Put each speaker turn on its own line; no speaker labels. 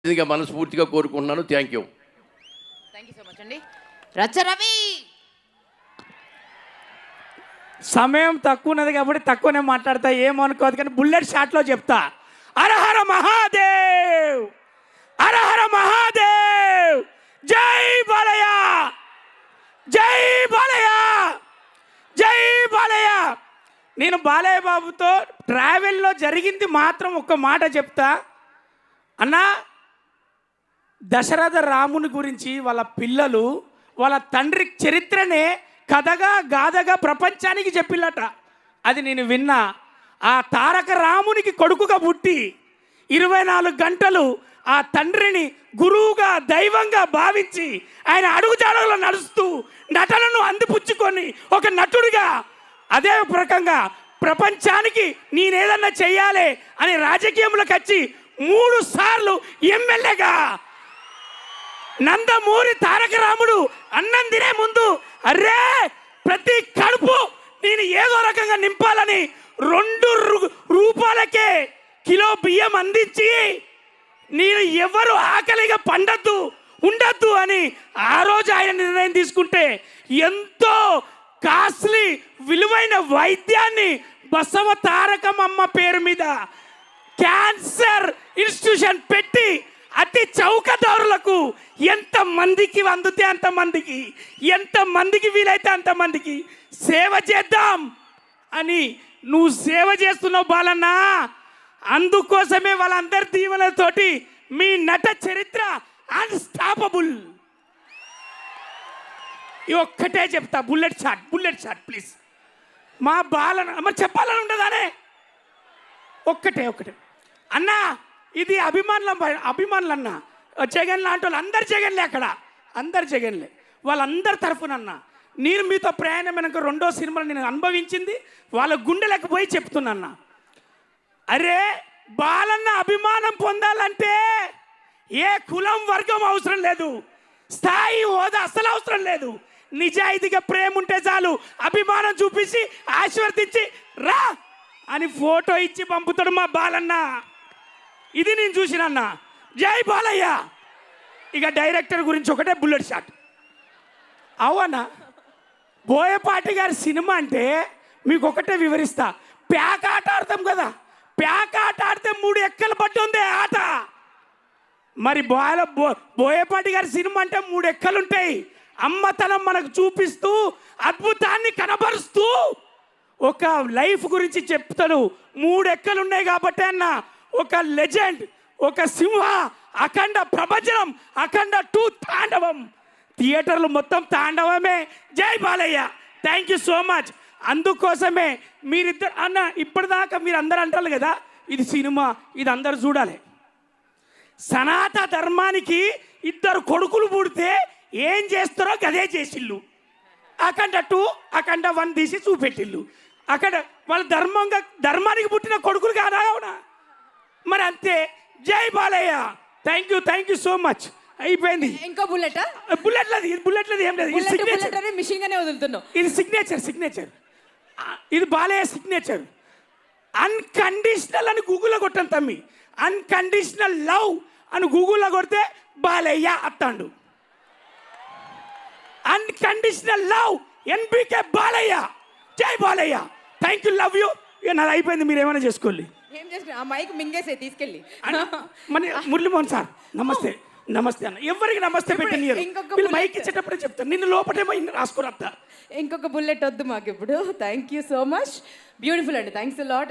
ఇదిగా మనస్ఫూర్తిగా కోరుకుంటున్నాను. థ్యాంక్ యూ
సో మచ్ అండి. రచరవి
సమయం తక్కువ ఉన్నది కాబట్టి తక్కువనే మాట్లాడతా, ఏమనుకోదు. కానీ బుల్లెట్ షాట్లో చెప్తా, హరహర మహాదేవ్, హరహర మహాదేవ్, జై బాలయ్య, జై బాలయ్య, జై బాలయ్య. నేను బాలయ్య బాబుతో ట్రావెల్లో జరిగింది మాత్రం ఒక్క మాట చెప్తా అన్నా. దశరథ రాముని గురించి వాళ్ళ పిల్లలు వాళ్ళ తండ్రి చరిత్రనే కథగా గాథగా ప్రపంచానికి చెప్పిల్లట. అది నేను విన్నా. ఆ తారక రామునికి కొడుకుగా పుట్టి 24 గంటలు ఆ తండ్రిని గురువుగా దైవంగా భావించి ఆయన అడుగుజాడలో నడుస్తూ నటనను అందిపుచ్చుకొని ఒక నటుడిగా అదే ప్రకంగా ప్రపంచానికి నేనేదన్నా చెయ్యాలి అని రాజకీయంలోకి వచ్చి 3 సార్లు ఎమ్మెల్యేగా నందమూరి తారక రాముడు అన్నం తినే ముందు అరే ప్రతి కడుపు నేను ఏదో రకంగా నింపాలని 2 రూపాయలకే కిలో బియ్యం అందించి నేను ఎవరు ఆకలిగా ఉండద్దు అని ఆ రోజు ఆయన నిర్ణయం తీసుకుంటే ఎంతో కాస్ట్లీ విలువైన వైద్యాన్ని బసవ తారకమ్మ పేరు మీద క్యాన్సర్ ఇన్స్టిట్యూషన్ పెట్టి అతి చౌకదారులకు ఎంతమందికి అందుతే అంతమందికి, ఎంతమందికి వీలైతే అంతమందికి సేవ చేద్దాం అని నువ్వు సేవ చేస్తున్నావు బాలన్న. అందుకోసమే వాళ్ళందరి దీవెనతోటి మీ నట చరిత్ర అన్స్టాపబుల్. ఒక్కటే చెప్తా, బుల్లెట్ షాట్ ప్లీజ్. మా బాలన్న మరి చెప్పాలని ఉండదానే. ఒక్కటే అన్నా, ఇది అభిమానులు అన్న. జగన్ లాంటి వాళ్ళు అందరు జగన్లే, అక్కడ అందరు జగన్లే. వాళ్ళందరి తరఫునన్నా నేను మీతో ప్రయాణమైనాక 2వ సినిమాలు నేను అనుభవించింది వాళ్ళ గుండెలకు పోయి చెప్తున్నా. అరే బాలన్న అభిమానం పొందాలంటే ఏ కులం వర్గం అవసరం లేదు, స్థాయి హోదా అసలు అవసరం లేదు. నిజాయితీగా ప్రేమ ఉంటే చాలు. అభిమానం చూపించి ఆశీర్వదించి రా అని ఫోటో ఇచ్చి పంపుతాడు మా బాలన్న. ఇది నేను చూసినన్నా. జై బాలయ్య. ఇక డైరెక్టర్ గురించి ఒకటే బుల్లెట్ షాట్. అవునా, బోయపాటి గారి సినిమా అంటే మీకు ఒకటే వివరిస్తా. ప్యాక్ ఆట ఆడతాం కదా, ప్యాక్ ఆట ఆడితే 3 ఎక్కలు పట్టి ఉంది ఆట. మరి బోయపాటి గారి సినిమా అంటే 3 ఎక్కలు ఉంటాయి. అమ్మతనం మనకు చూపిస్తూ అద్భుతాన్ని కనబరుస్తూ ఒక లైఫ్ గురించి చెప్తాడు. 3 ఎక్కలు ఉన్నాయి కాబట్టి అన్న ఒక లెజెండ్, ఒక సింహ, అఖండ ప్రభంజనం, అఖండ 2 తాండవం. థియేటర్లు మొత్తం తాండవమే. జై Balayya. Thank you so much. అందుకోసమే మీరిద్దరు అన్న ఇప్పటిదాకా మీరు అందరు అంటారు కదా ఇది సినిమా, ఇది అందరు చూడాలి. సనాతన ధర్మానికి 2 కొడుకులు పుడితే ఏం చేస్తారో గదే చేసిళ్ళు. అఖండ 2, అఖండ 1 తీసి చూపెట్టిళ్ళు. అక్కడ వాళ్ళ ధర్మానికి పుట్టిన కొడుకులు కాదా? అవునా? మరి అంతే. జై Balayya. Thank you so much. అయిపోయింది.
ఇంకో
బుల్లెట్లది ఏం లేదు. ఇది సిగ్నేచర్. ఇది బాలయ్య సిగ్నేచర్. అన్కండిషనల్ అని గూగుల్లో కొట్టాను తమ్మి. అన్కండిషనల్ లవ్ అని గూగుల్లో కొడితే బాలయ్య అత్తాండు. Unconditional love NBK Balayya. జై Balayya. Thank you, love you. ఇక నాది అయిపోయింది, మీరు ఏమైనా చేసుకోండి.
తీసుకెళ్ళి
మురళీమోహన్ సార్ నమస్తే అన్న. ఎవరికి నమస్తే పెట్టని వీళ్ళు మైక్ ఇచ్చేటప్పుడే చెప్తాను. నిన్ను లోపటేమో రాసుకుని వస్తా.
ఇంకొక బుల్లెట్ వద్దు మాకు ఇప్పుడు. Thank you so much. Beautiful అండి. Thanks lot.